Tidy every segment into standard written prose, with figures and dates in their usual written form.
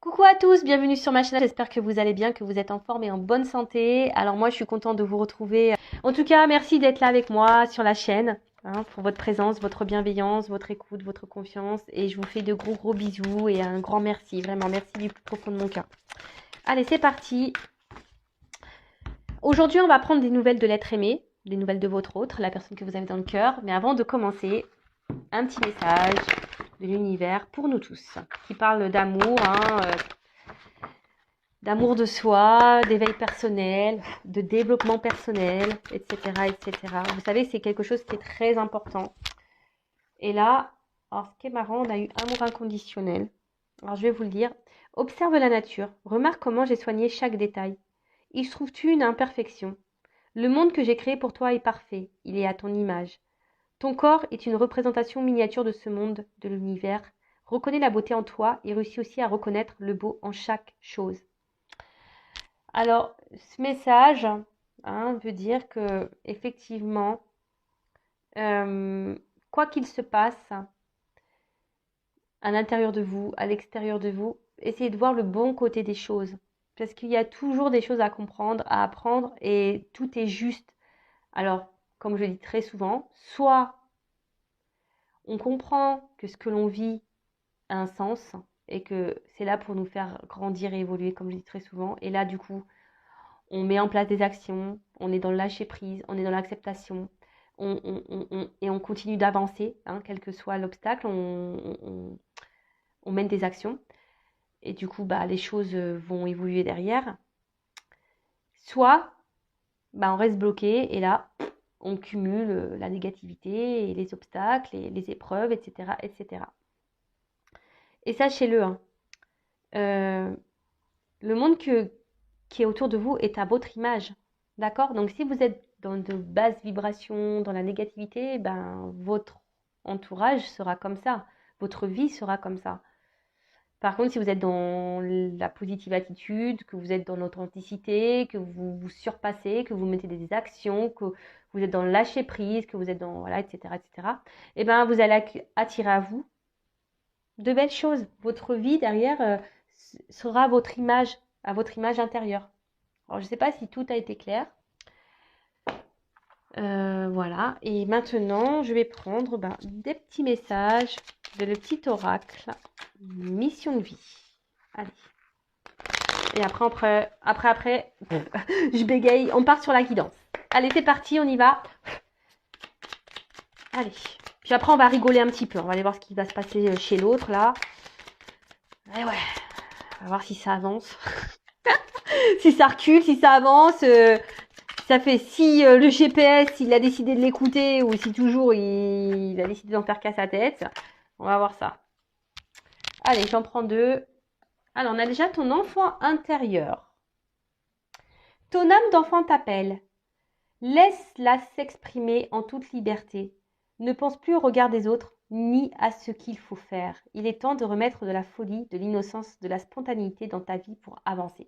Coucou à tous, bienvenue sur ma chaîne, j'espère que vous allez bien, que vous êtes en forme et en bonne santé. Alors moi je suis contente de vous retrouver. En tout cas, merci d'être là avec moi sur la chaîne, pour votre présence, votre bienveillance, votre écoute, votre confiance. Et je vous fais de gros bisous et un grand merci, vraiment merci du plus profond de mon cœur. Allez, c'est parti. Aujourd'hui on va prendre des nouvelles de l'être aimé, des nouvelles de votre autre, la personne que vous avez dans le cœur. Mais avant de commencer, un petit message de l'univers pour nous tous, qui parle d'amour, d'amour de soi, d'éveil personnel, de développement personnel, etc., etc. Vous savez, c'est quelque chose qui est très important. Et là, alors ce qui est marrant, on a eu amour inconditionnel. Alors je vais vous le dire. Observe la nature, remarque comment j'ai soigné chaque détail. Y trouves-tu une imperfection? Le monde que j'ai créé pour toi est parfait, il est à ton image. Ton corps est une représentation miniature de ce monde, de l'univers. Reconnais la beauté en toi et réussis aussi à reconnaître le beau en chaque chose. Alors, ce message veut dire que effectivement, quoi qu'il se passe à l'intérieur de vous, à l'extérieur de vous, essayez de voir le bon côté des choses. Parce qu'il y a toujours des choses à comprendre, à apprendre, et tout est juste. Alors, comme je le dis très souvent, soit on comprend que ce que l'on vit a un sens et que c'est là pour nous faire grandir et évoluer, comme je dis très souvent. Et là, du coup, on met en place des actions, on est dans le lâcher prise, on est dans l'acceptation, et on continue d'avancer, quel que soit l'obstacle, on mène des actions. Et du coup, les choses vont évoluer derrière. Soit, on reste bloqué et là, on cumule la négativité et les obstacles et les épreuves, etc., etc. Et sachez-le, le monde qui est autour de vous est à votre image. D'accord? Donc, si vous êtes dans de basses vibrations, dans la négativité, votre entourage sera comme ça. Votre vie sera comme ça. Par contre, si vous êtes dans la positive attitude, que vous êtes dans l'authenticité, que vous vous surpassez, que vous mettez des actions, que vous êtes dans le lâcher prise, que vous êtes dans, voilà, etc., vous allez attirer à vous de belles choses. Votre vie derrière sera à votre image intérieure. Alors, je ne sais pas si tout a été clair. Voilà. Et maintenant, je vais prendre des petits messages de le petit oracle. Mission de vie. Allez. Et après, je bégaye. On part sur la guidance. Allez, c'est parti, on y va. Allez. Puis après, on va rigoler un petit peu. On va aller voir ce qui va se passer chez l'autre, là. Et ouais. On va voir si ça avance. Si ça recule, si ça avance. Ça fait si le GPS, il a décidé de l'écouter ou si toujours il a décidé d'en faire qu'à sa tête. On va voir ça. Allez, j'en prends deux. Alors, on a déjà ton enfant intérieur. Ton âme d'enfant t'appelle. Laisse-la s'exprimer en toute liberté. Ne pense plus au regard des autres, ni à ce qu'il faut faire. Il est temps de remettre de la folie, de l'innocence, de la spontanéité dans ta vie pour avancer.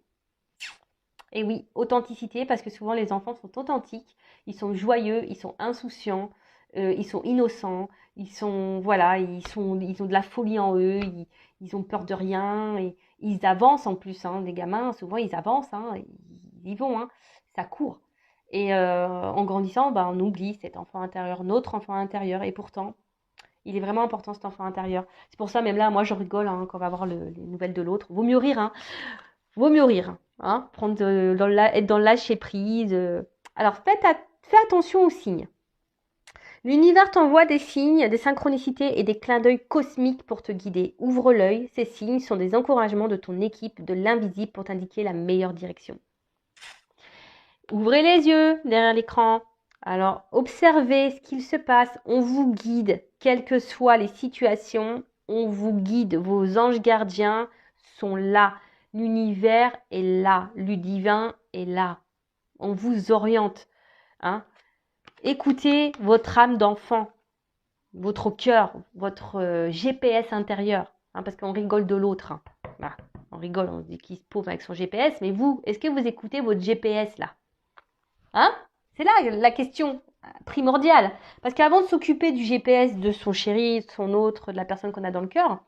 Et oui, authenticité, parce que souvent les enfants sont authentiques, ils sont joyeux, ils sont insouciants, ils sont innocents, ils ont de la folie en eux, ils ont peur de rien, et ils avancent en plus, les gamins, souvent ils avancent, ils y vont, ça court. Et en grandissant, on oublie cet enfant intérieur, notre enfant intérieur, et pourtant, il est vraiment important cet enfant intérieur. C'est pour ça, même là, moi je rigole quand on va voir les nouvelles de l'autre. Vaut mieux rire, Vaut mieux rire, être dans le lâcher prise. Alors, fais attention aux signes. L'univers t'envoie des signes, des synchronicités et des clins d'œil cosmiques pour te guider. Ouvre l'œil, ces signes sont des encouragements de ton équipe, de l'invisible pour t'indiquer la meilleure direction. Ouvrez les yeux derrière l'écran. Alors, observez ce qu'il se passe. On vous guide, quelles que soient les situations. On vous guide. Vos anges gardiens sont là. L'univers est là. Le divin est là. On vous oriente. Écoutez votre âme d'enfant, votre cœur, votre GPS intérieur. Parce qu'on rigole de l'autre. On rigole, on dit qu'il se pauve avec son GPS. Mais vous, est-ce que vous écoutez votre GPS là? C'est là la question primordiale. Parce qu'avant de s'occuper du GPS de son chéri, de son autre, de la personne qu'on a dans le cœur,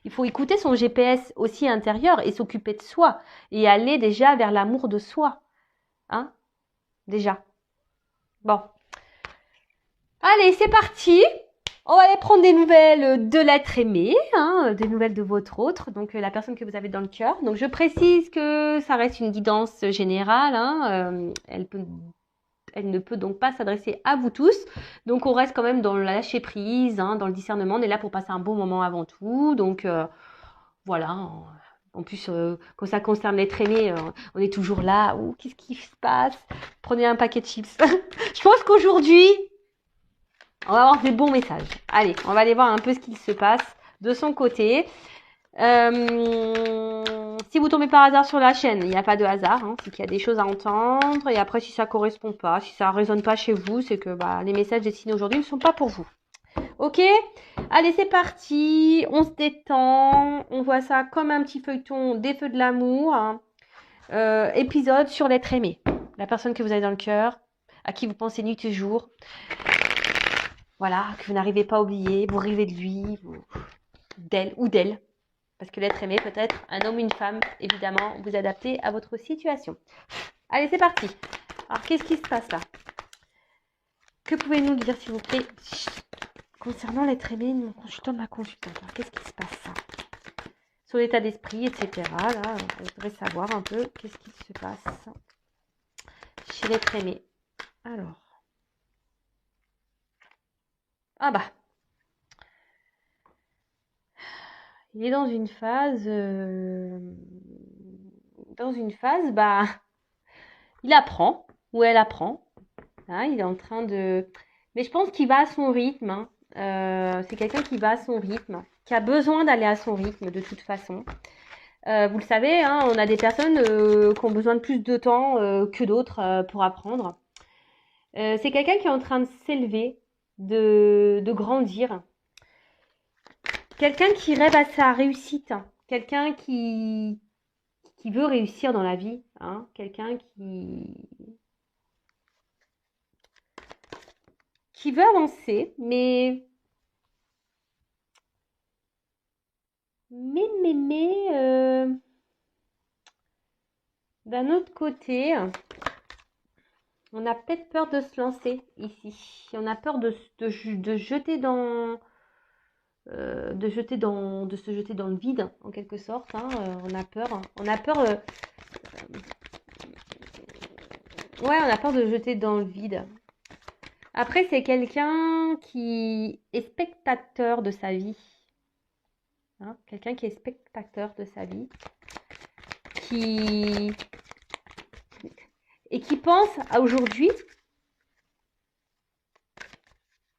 Il faut écouter son GPS aussi intérieur et s'occuper de soi et aller déjà vers l'amour de soi. Hein? Déjà. Bon. Allez, c'est parti. On va aller prendre des nouvelles de l'être aimé, hein, des nouvelles de votre autre, donc la personne que vous avez dans le cœur. Donc je précise que ça reste une guidance générale, hein, elle ne peut donc pas s'adresser à vous tous. Donc on reste quand même dans le lâcher prise, hein, dans le discernement. On est là pour passer un bon moment avant tout. Donc voilà. En plus, quand ça concerne l'être aimé, on est toujours là. Ouh, qu'est-ce qui se passe? Prenez un paquet de chips. Je pense qu'aujourd'hui, on va avoir des bons messages. Allez, on va aller voir un peu ce qu'il se passe de son côté. Si vous tombez par hasard sur la chaîne, il n'y a pas de hasard, hein, c'est qu'il y a des choses à entendre. Et après, si ça correspond pas, si ça résonne pas chez vous, c'est que les messages destinés aujourd'hui ne sont pas pour vous. Ok? Allez, c'est parti. On se détend. On voit ça comme un petit feuilleton des feux de l'amour. Hein. Épisode sur l'être aimé. La personne que vous avez dans le cœur, à qui vous pensez nuit et jour. Voilà, que vous n'arrivez pas à oublier. Vous rêvez de lui, d'elle ou d'elle. Parce que l'être aimé peut être un homme ou une femme, évidemment, vous adaptez à votre situation. Allez, c'est parti. Alors, qu'est-ce qui se passe là? Que pouvez-vous nous dire, s'il vous plaît, concernant l'être aimé, mon consultant, ma consultante? Alors, qu'est-ce qui se passe ça? Sur l'état d'esprit, etc. Là, on voudrait savoir un peu qu'est-ce qui se passe chez l'être aimé. Alors. Ah bah. Il est dans une phase, il apprend, ou elle apprend, hein, il est en train de... Mais je pense qu'il va à son rythme, hein. C'est quelqu'un qui va à son rythme, qui a besoin d'aller à son rythme de toute façon. Vous le savez, hein, on a des personnes qui ont besoin de plus de temps que d'autres pour apprendre. C'est quelqu'un qui est en train de s'élever, de grandir. Quelqu'un qui rêve à sa réussite, hein. Quelqu'un qui veut réussir dans la vie, hein. Quelqu'un qui veut avancer, mais d'un autre côté, on a peut-être peur de se lancer ici. On a peur de jeter de se jeter dans le vide, en quelque sorte. Hein. On a peur. On a peur. Ouais, on a peur de jeter dans le vide. Après, c'est quelqu'un qui est spectateur de sa vie. Hein, quelqu'un qui est spectateur de sa vie. Et qui pense à aujourd'hui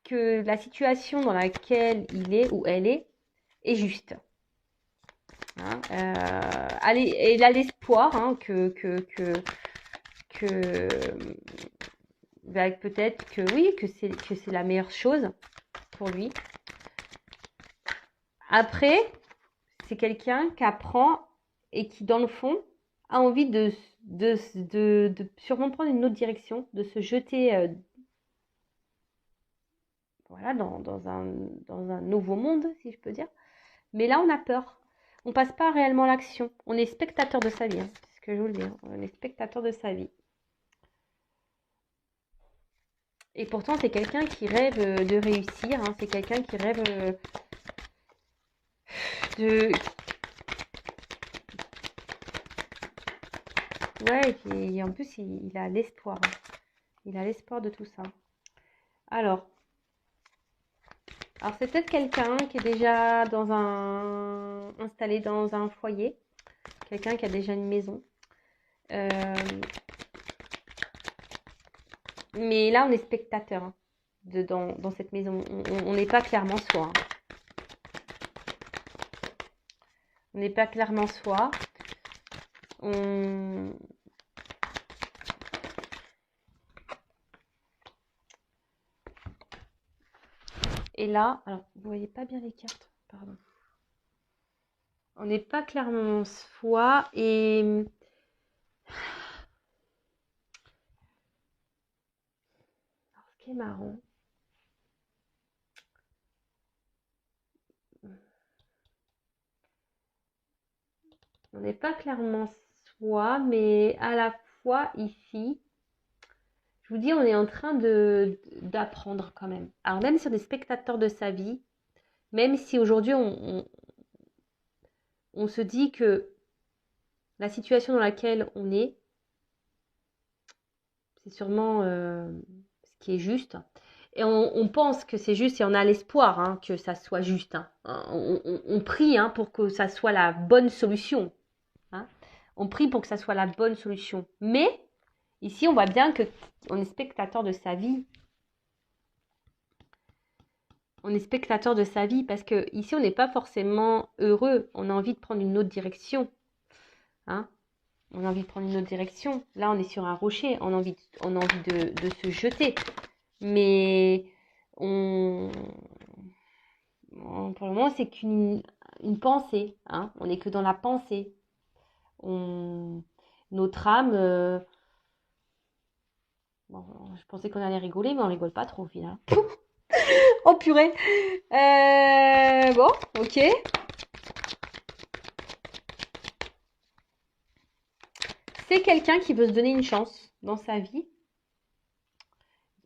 que la situation dans laquelle il est ou elle est juste. Hein, et il a l'espoir, hein, que peut-être que oui, que c'est la meilleure chose pour lui. Après, c'est quelqu'un qui apprend et qui, dans le fond, a envie de sûrement prendre une autre direction, de se jeter voilà, dans un nouveau monde, si je peux dire. Mais là, on a peur. On passe pas réellement à l'action. On est spectateur de sa vie, hein, c'est ce que je vous le dis. Hein. On est spectateur de sa vie. Et pourtant, c'est quelqu'un qui rêve de réussir. Hein. C'est quelqu'un qui rêve de... Ouais, et en plus, il a l'espoir. Hein. Il a l'espoir de tout ça. Alors c'est peut-être quelqu'un qui est déjà installé dans un foyer. Quelqu'un qui a déjà une maison. Mais là, on est spectateur hein, dans cette maison. On n'est pas clairement soi. Hein. On n'est pas clairement soi. Et là, alors, vous voyez pas bien les cartes, pardon. On n'est pas clairement soi et... Alors, ce qui est marrant, On n'est pas clairement soi, mais à la fois ici, je vous dis, on est en train d'apprendre quand même. Alors même si on est spectateur de sa vie, même si aujourd'hui on se dit que la situation dans laquelle on est, c'est sûrement ce qui est juste. Et on pense que c'est juste et on a l'espoir hein, que ça soit juste. Hein. On prie hein, pour que ça soit la bonne solution. Hein. On prie pour que ça soit la bonne solution. Mais ici, on voit bien qu'on est spectateur de sa vie. On est spectateur de sa vie parce que ici, on n'est pas forcément heureux. On a envie de prendre une autre direction. Hein. On a envie de prendre une autre direction. Là, on est sur un rocher. On a envie de se jeter. Mais pour le moment, c'est qu'une pensée. Hein. On n'est que dans la pensée. Notre âme... Bon, je pensais qu'on allait rigoler, mais on rigole pas trop au final. Oh purée. Bon, ok. C'est quelqu'un qui veut se donner une chance dans sa vie.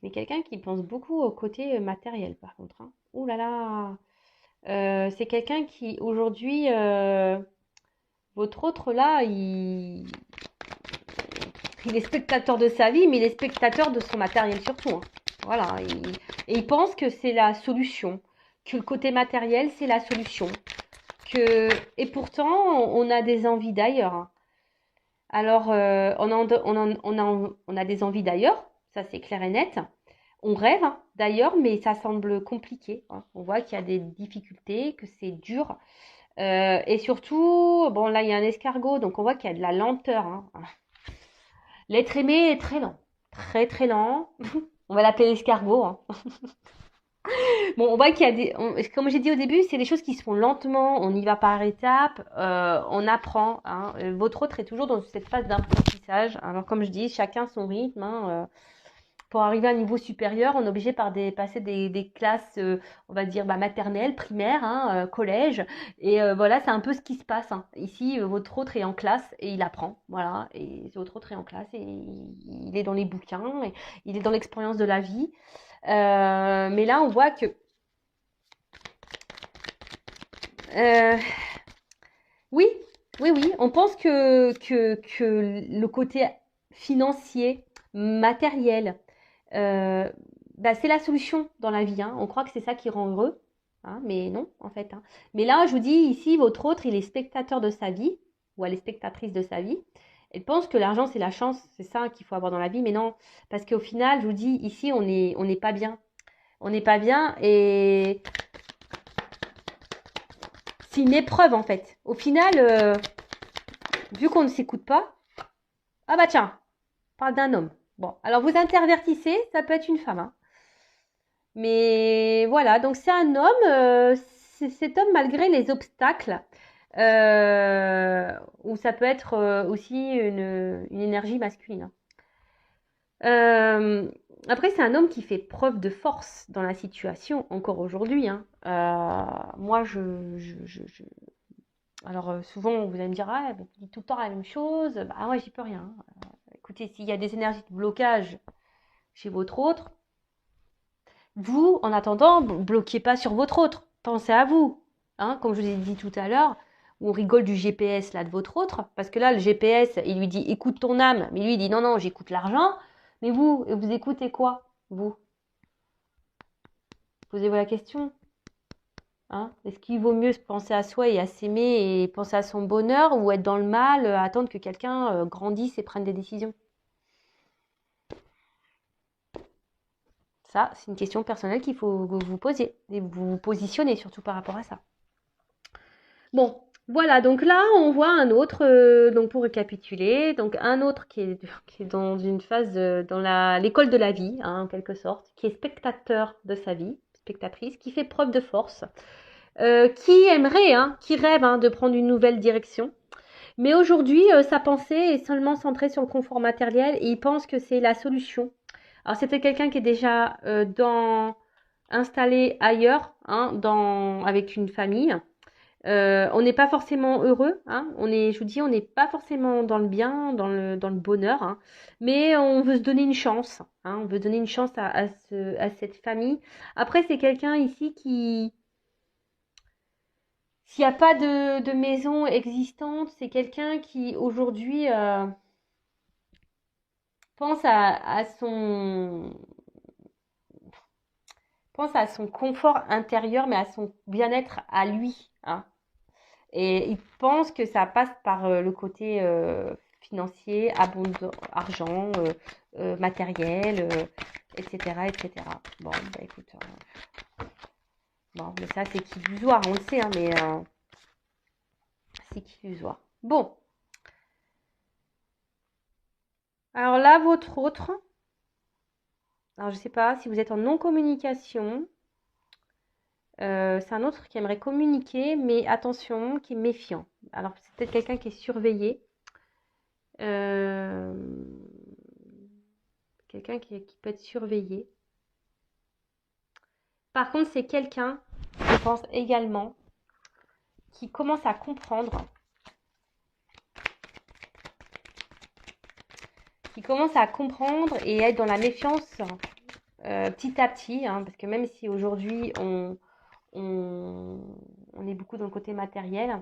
Mais quelqu'un qui pense beaucoup au côté matériel, par contre. Hein. Ouh là là. C'est quelqu'un qui, aujourd'hui, votre autre là, il est spectateur de sa vie, mais il est spectateur de son matériel surtout. Hein. Voilà. Et il pense que c'est la solution. Que le côté matériel, c'est la solution. Et pourtant, on a des envies d'ailleurs. Hein. Alors, on a des envies d'ailleurs, ça c'est clair et net. On rêve hein, d'ailleurs, mais ça semble compliqué. Hein. On voit qu'il y a des difficultés, que c'est dur. Et surtout, bon là il y a un escargot, donc on voit qu'il y a de la lenteur. Hein. L'être aimé est très lent, très très lent. On va l'appeler l'escargot. Hein. Bon, on voit qu'il y a comme j'ai dit au début, c'est des choses qui se font lentement, on y va par étapes, on apprend. Hein. Votre autre est toujours dans cette phase d'apprentissage. Alors comme je dis, chacun son rythme. Hein. Pour arriver à un niveau supérieur, on est obligé par passer des classes, on va dire maternelles, primaires, hein, collège. Et voilà, c'est un peu ce qui se passe. Hein. Ici, votre autre est en classe et il apprend. Voilà, et votre autre est en classe et il est dans les bouquins, et il est dans l'expérience de la vie. Mais là, on voit que oui, oui, on pense que le côté financier, matériel, c'est la solution dans la vie. Hein. On croit que c'est ça qui rend heureux, hein, mais non, en fait. Hein. Mais là, je vous dis, ici, votre autre, il est spectateur de sa vie, ou elle est spectatrice de sa vie. Elle pense que l'argent, c'est la chance, c'est ça qu'il faut avoir dans la vie, mais non. Parce qu'au final, je vous dis, ici, on n'est pas bien. On n'est pas bien et c'est une épreuve, en fait. Au final, vu qu'on ne s'écoute pas, ah bah tiens, on parle d'un homme. Bon, alors vous intervertissez, ça peut être une femme. Hein. Mais voilà, donc c'est un homme, cet homme malgré les obstacles, ou ça peut être aussi une énergie masculine. Après, c'est un homme qui fait preuve de force dans la situation, encore aujourd'hui. Hein. Moi, alors souvent, vous allez me dire, ah, tu dis tout le temps la même chose. Bah ouais, j'y peux rien. Écoutez, s'il y a des énergies de blocage chez votre autre, vous, en attendant, bloquez pas sur votre autre. Pensez à vous. Hein, comme je vous ai dit tout à l'heure, où on rigole du GPS là de votre autre, parce que là, le GPS, il lui dit écoute ton âme, mais lui, il dit non, non, j'écoute l'argent. Mais vous écoutez quoi, vous? Posez-vous la question. Hein, est-ce qu'il vaut mieux penser à soi et à s'aimer et penser à son bonheur ou être dans le mal, attendre que quelqu'un grandisse et prenne des décisions? Ça, c'est une question personnelle qu'il faut que vous posiez et vous vous positionnez surtout par rapport à ça. Bon, voilà, donc là, on voit un autre, donc pour récapituler, donc un autre qui est dans une phase, dans l'école de la vie, hein, en quelque sorte, qui est spectateur de sa vie, spectatrice, qui fait preuve de force, qui aimerait, hein, qui rêve hein, de prendre une nouvelle direction. Mais aujourd'hui, sa pensée est seulement centrée sur le confort matériel et il pense que c'est la solution. Alors, c'était quelqu'un qui est déjà installé ailleurs, hein, avec une famille. On n'est pas forcément heureux, hein. Je vous dis, on n'est pas forcément dans le bien, dans le bonheur, hein. Mais on veut se donner une chance, hein. On veut donner une chance à cette famille. Après, c'est quelqu'un ici qui, s'il n'y a pas de maison existante, c'est quelqu'un qui aujourd'hui pense pense à son confort intérieur, mais à son bien-être à lui, hein. Et il pense que ça passe par le côté financier, argent, matériel, etc., etc. Bon, bah écoute, bon, mais ça c'est qu'illusoire, on le sait, hein, mais c'est qu'illusoire. Bon, alors là, votre autre, alors je sais pas si vous êtes en non-communication, c'est un autre qui aimerait communiquer, mais attention, qui est méfiant. Alors c'est peut-être quelqu'un qui est surveillé. Euh, Quelqu'un qui peut être surveillé. Par contre, c'est quelqu'un, je pense également, qui commence à comprendre, et être dans la méfiance petit à petit, hein, parce que même si aujourd'hui on est beaucoup dans le côté matériel,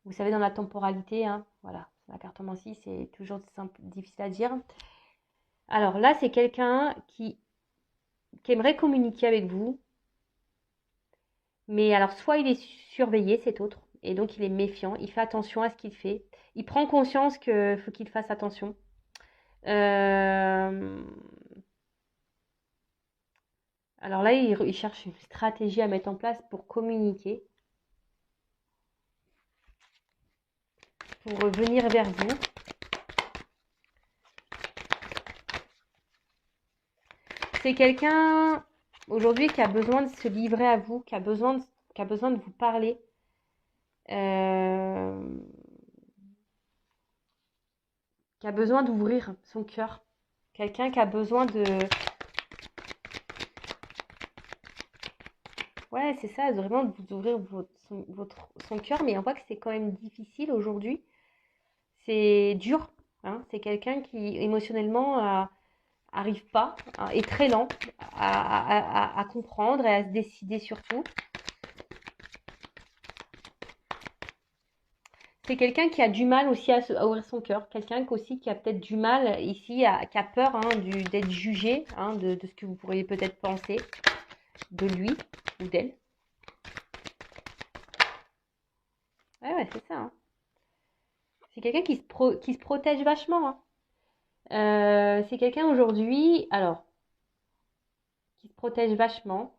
vous savez, dans la temporalité, hein, voilà, la cartomancie, c'est toujours difficile à dire. Alors là, c'est quelqu'un qui aimerait communiquer avec vous, mais alors soit il est surveillé, cet autre, et donc il est méfiant, il fait attention à ce qu'il fait, il prend conscience qu'il faut qu'il fasse attention. Alors là, il cherche une stratégie à mettre en place pour communiquer, pour venir vers vous. C'est quelqu'un aujourd'hui qui a besoin de se livrer à vous, qui a besoin de vous parler. Qui a besoin d'ouvrir son cœur. Quelqu'un qui a besoin de... Ouais, c'est ça, vraiment de vous ouvrir son cœur, mais on voit que c'est quand même difficile aujourd'hui. C'est dur, hein. C'est quelqu'un qui émotionnellement arrive pas, hein, est très lent à comprendre et à se décider surtout. C'est quelqu'un qui a du mal aussi à ouvrir son cœur, quelqu'un aussi qui a peut-être du mal ici, qui a peur, hein, d'être jugé, hein, de ce que vous pourriez peut-être penser de lui ou d'elle. Ouais, c'est ça, hein. C'est quelqu'un qui se protège vachement, hein. C'est quelqu'un aujourd'hui, alors, qui se protège vachement,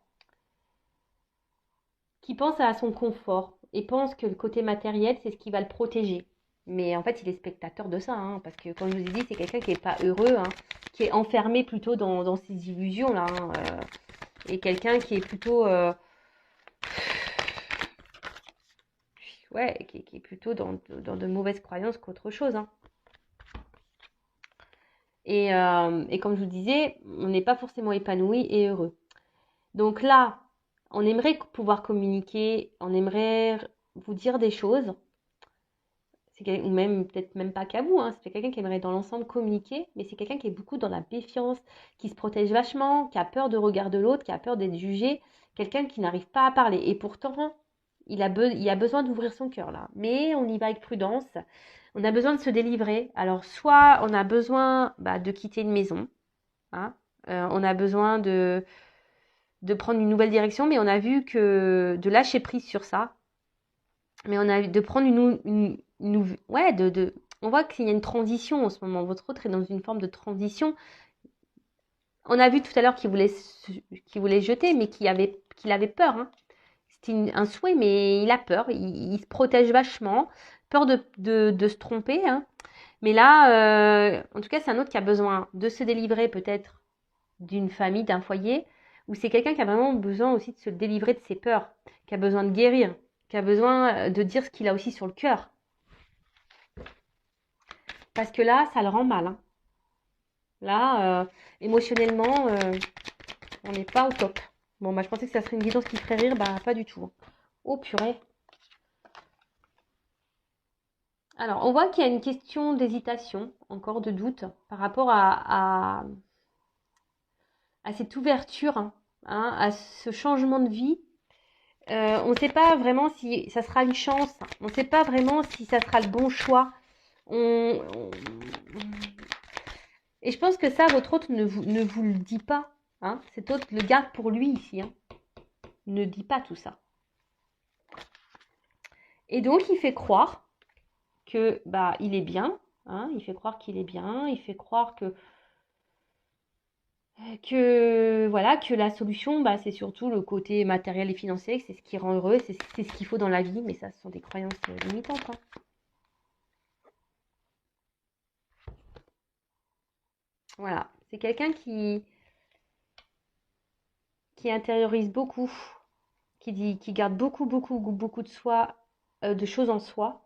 qui pense à son confort et pense que le côté matériel, c'est ce qui va le protéger. Mais en fait, il est spectateur de ça, hein, parce que comme je vous ai dit, c'est quelqu'un qui n'est pas heureux, hein, qui est enfermé plutôt dans ses illusions, là, hein, et quelqu'un qui est plutôt... ouais, qui est plutôt dans de mauvaises croyances qu'autre chose, hein. Et comme je vous disais, on n'est pas forcément épanoui et heureux. Donc là, on aimerait pouvoir communiquer, on aimerait vous dire des choses, ou même peut-être même pas qu'à vous, hein, c'est quelqu'un qui aimerait dans l'ensemble communiquer, mais c'est quelqu'un qui est beaucoup dans la méfiance, qui se protège vachement, qui a peur de regard de l'autre, qui a peur d'être jugé, quelqu'un qui n'arrive pas à parler. Et pourtant, il a besoin d'ouvrir son cœur là, mais on y va avec prudence. On a besoin de se délivrer. Alors soit on a besoin de quitter une maison, hein, on a besoin de prendre une nouvelle direction, mais on a vu que de lâcher prise sur ça. Mais on a de prendre ouais, on voit qu'il y a une transition en ce moment. Votre autre est dans une forme de transition. On a vu tout à l'heure qu'il voulait jeter, mais qu'il avait peur, hein. C'était un souhait, mais il a peur. Il se protège vachement. Peur de se tromper, hein. Mais là, en tout cas, c'est un autre qui a besoin de se délivrer peut-être d'une famille, d'un foyer, ou c'est quelqu'un qui a vraiment besoin aussi de se délivrer de ses peurs, qui a besoin de guérir, qui a besoin de dire ce qu'il a aussi sur le cœur. Parce que là, ça le rend mal, hein. Là, émotionnellement, on n'est pas au top. Bon, je pensais que ça serait une guidance qui ferait rire, pas du tout. Oh purée. Alors, on voit qu'il y a une question d'hésitation, encore de doute, par rapport à cette ouverture, à ce changement de vie. On ne sait pas vraiment si ça sera une chance, on ne sait pas vraiment si ça sera le bon choix. On- on- Et je pense que ça, votre hôte ne vous le dit pas. Cet hôte le garde pour lui ici. Ne dit pas tout ça. Et donc, il fait croire que bah il est bien. Il fait croire qu'il est bien. Il fait croire que voilà, que la solution, bah, c'est surtout le côté matériel et financier, que c'est ce qui rend heureux, c'est ce qu'il faut dans la vie. Mais ça, ce sont des croyances limitantes. Voilà. C'est quelqu'un qui intériorise beaucoup, qui garde beaucoup, beaucoup, beaucoup de soi, de choses en soi.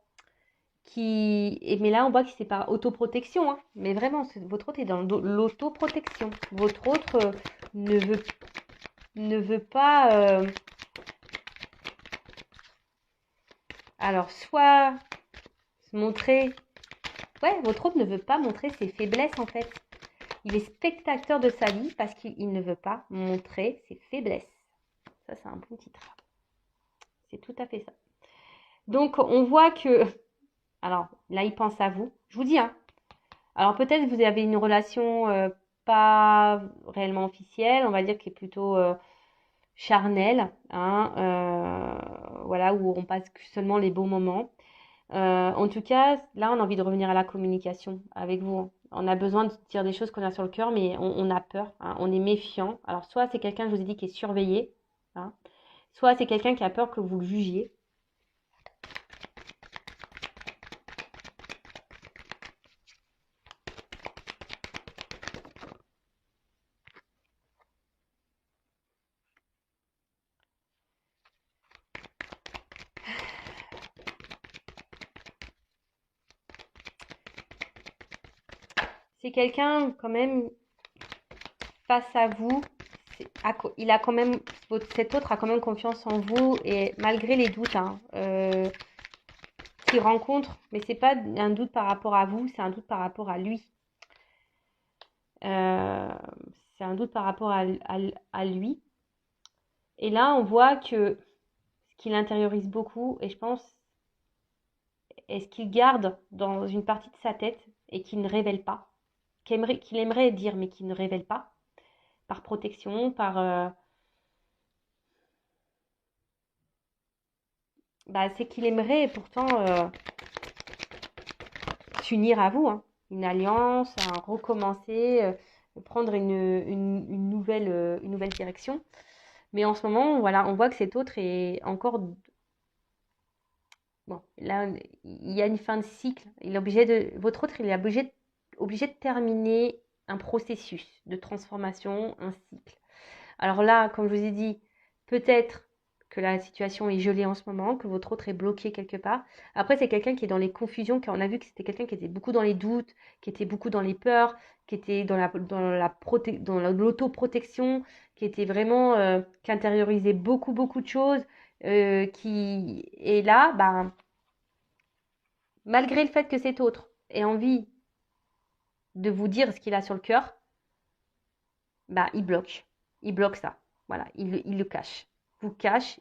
Mais là, on voit que c'est par autoprotection, mais vraiment, votre autre est dans l'autoprotection. Votre autre ne veut, ne veut pas. Alors, soit se montrer. Ouais, votre autre ne veut pas montrer ses faiblesses en fait. Il est spectateur de sa vie parce qu'il ne veut pas montrer ses faiblesses. Ça, c'est un bon titre. C'est tout à fait ça. Donc, on voit que. Alors, là, il pense à vous. Je vous dis, Alors peut-être vous avez une relation pas réellement officielle, on va dire qui est plutôt charnelle, voilà, où on passe seulement les beaux moments. En tout cas, là, on a envie de revenir à la communication avec vous. On a besoin de dire des choses qu'on a sur le cœur, mais on a peur, on est méfiant. Alors soit c'est quelqu'un, je vous ai dit, qui est surveillé, soit c'est quelqu'un qui a peur que vous le jugiez. C'est quelqu'un quand même face à vous, il a quand même, cet autre a quand même confiance en vous et malgré les doutes qu'il rencontre, mais c'est pas un doute par rapport à vous, c'est un doute par rapport à lui. Euh, c'est un doute par rapport à lui. Et là, on voit que ce qu'il intériorise beaucoup, et je pense, est ce qu'il garde dans une partie de sa tête et qu'il ne révèle pas, qu'il aimerait dire mais qu'il ne révèle pas, par protection, c'est qu'il aimerait pourtant s'unir à vous, une alliance, recommencer, prendre une nouvelle direction. Mais en ce moment, voilà, on voit que cet autre est encore. Bon, là, il y a une fin de cycle. Votre autre, il est obligé de terminer un processus de transformation, un cycle. Alors là, comme je vous ai dit, peut-être que la situation est gelée en ce moment, que votre autre est bloqué quelque part. Après, c'est quelqu'un qui est dans les confusions, car on a vu que c'était quelqu'un qui était beaucoup dans les doutes, qui était beaucoup dans les peurs, qui était dans l'autoprotection, qui était vraiment, qui intériorisait beaucoup, beaucoup de choses, qui est là, malgré le fait que cet autre ait envie de vous dire ce qu'il a sur le cœur, il bloque. Il bloque ça. Voilà, il le cache.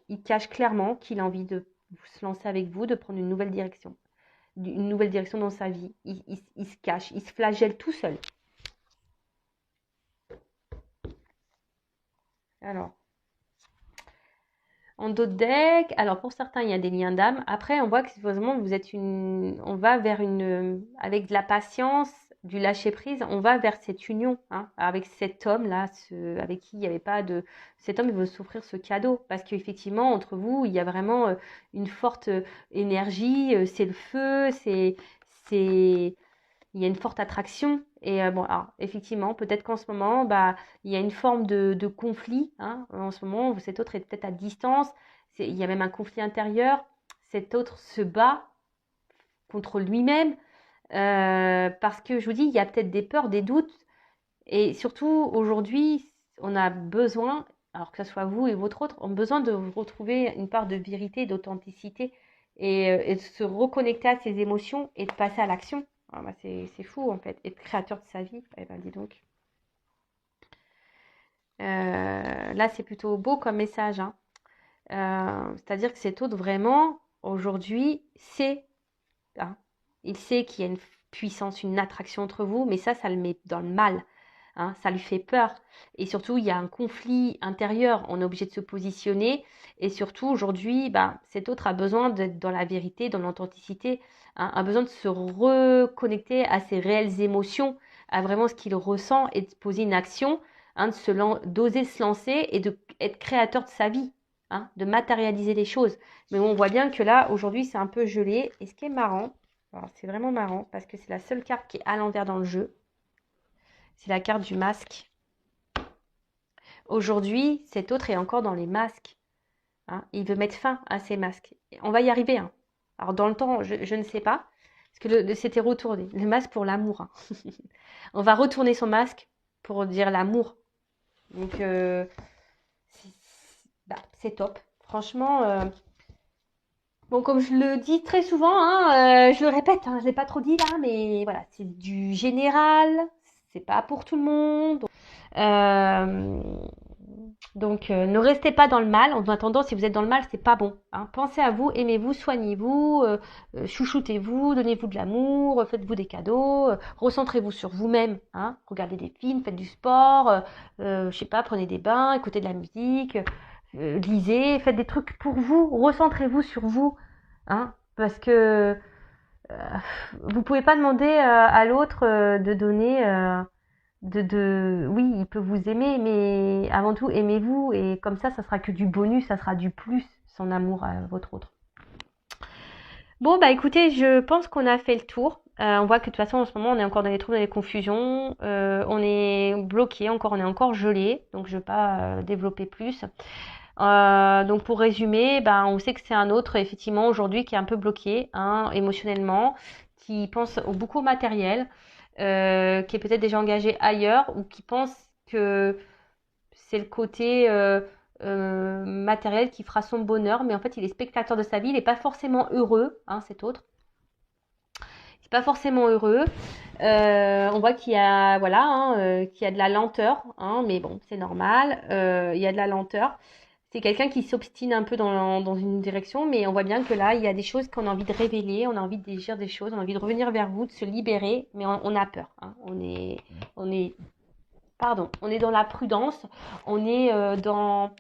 Il cache clairement qu'il a envie de se lancer avec vous, de prendre une nouvelle direction dans sa vie. Il se cache, il se flagelle tout seul. Alors, en d'autres decks, alors pour certains, il y a des liens d'âme. Après, on voit que supposément on va vers avec de la patience, du lâcher prise, on va vers cette union, avec cet homme-là, avec qui il n'y avait pas de, cet homme, il veut s'offrir ce cadeau parce qu'effectivement, entre vous, il y a vraiment une forte énergie, c'est le feu, il y a une forte attraction. Et bon, alors, effectivement, peut-être qu'en ce moment, il y a une forme de conflit. En ce moment, cet autre est peut-être à distance. Il y a même un conflit intérieur. Cet autre se bat contre lui-même. Parce que je vous dis, il y a peut-être des peurs, des doutes. Et surtout, aujourd'hui, on a besoin, alors que ce soit vous et votre autre, on a besoin de retrouver une part de vérité, d'authenticité et de se reconnecter à ses émotions et de passer à l'action. Ah bah c'est fou en fait, être créateur de sa vie. Eh ben dis donc. Là c'est plutôt beau comme message, hein. C'est-à-dire que cet autre vraiment aujourd'hui sait, hein, il sait qu'il y a une puissance, une attraction entre vous, mais ça le met dans le mal. Hein, ça lui fait peur. Et surtout, il y a un conflit intérieur. On est obligé de se positionner. Et surtout, aujourd'hui, bah, cet autre a besoin d'être dans la vérité, dans l'authenticité, hein, a besoin de se reconnecter à ses réelles émotions, à vraiment ce qu'il ressent et de poser une action, hein, d'oser se lancer et d'être créateur de sa vie, hein, de matérialiser les choses. Mais on voit bien que là, aujourd'hui, c'est un peu gelé. Et ce qui est marrant, alors c'est vraiment marrant parce que c'est la seule carte qui est à l'envers dans le jeu. C'est la carte du masque. Aujourd'hui, cet autre est encore dans les masques, hein. Il veut mettre fin à ces masques. On va y arriver, hein. Alors dans le temps, je ne sais pas, parce que c'était retourné. Le masque pour l'amour, hein. On va retourner son masque pour dire l'amour. Donc, c'est top. Franchement, bon, comme je le dis très souvent, hein, je le répète, hein, je ne l'ai pas trop dit là, mais voilà, c'est du général, c'est pas pour tout le monde. Euh, donc, ne restez pas dans le mal. En attendant, si vous êtes dans le mal, c'est pas bon, hein. Pensez à vous, aimez-vous, soignez-vous, chouchoutez-vous, donnez-vous de l'amour, faites-vous des cadeaux, recentrez-vous sur vous-même, hein. Regardez des films, faites du sport, je sais pas, prenez des bains, écoutez de la musique, lisez, faites des trucs pour vous, recentrez-vous sur vous, hein, parce que vous pouvez pas demander à l'autre de donner. Oui, il peut vous aimer, mais avant tout, aimez-vous. Et comme ça sera que du bonus, ça sera du plus, son amour à votre autre. Bon, bah écoutez, je pense qu'on a fait le tour. On voit que de toute façon, en ce moment, on est encore dans les troubles, dans les confusions. On est bloqué, on est encore gelé. Donc, je ne vais pas développer plus. Donc, pour résumer, ben, on sait que c'est un autre, effectivement, aujourd'hui, qui est un peu bloqué, hein, émotionnellement, qui pense beaucoup au matériel, qui est peut-être déjà engagé ailleurs ou qui pense que c'est le côté matériel qui fera son bonheur, mais en fait, il est spectateur de sa vie, il n'est pas forcément heureux, hein, cet autre. C'est pas forcément heureux. On voit qu'il y a, voilà, hein, qu'il y a de la lenteur, hein, mais bon, c'est normal. Il y a de la lenteur. C'est quelqu'un qui s'obstine un peu dans une direction, mais on voit bien que là, il y a des choses qu'on a envie de révéler, on a envie de dire des choses, on a envie de revenir vers vous, de se libérer, mais on a peur, hein. On est dans la prudence, on est dans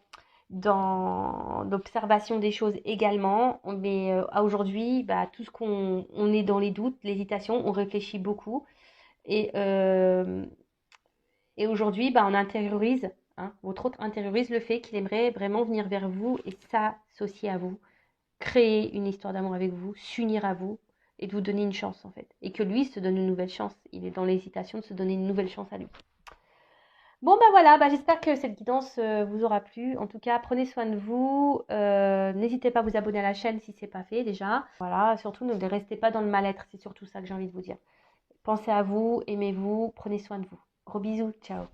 l'observation des choses également, mais à aujourd'hui, bah, tout ce on est dans les doutes, l'hésitation, on réfléchit beaucoup, et, euh, et aujourd'hui, bah, on intériorise, hein, votre autre intériorise le fait qu'il aimerait vraiment venir vers vous et s'associer à vous, créer une histoire d'amour avec vous, s'unir à vous et de vous donner une chance en fait. Et que lui se donne une nouvelle chance. Il est dans l'hésitation de se donner une nouvelle chance à lui. Bon ben voilà, bah, j'espère que cette guidance vous aura plu. En tout cas, prenez soin de vous. N'hésitez pas à vous abonner à la chaîne si ce n'est pas fait déjà. Voilà, surtout ne restez pas dans le mal-être. C'est surtout ça que j'ai envie de vous dire. Pensez à vous, aimez-vous, prenez soin de vous. Gros bisous, ciao.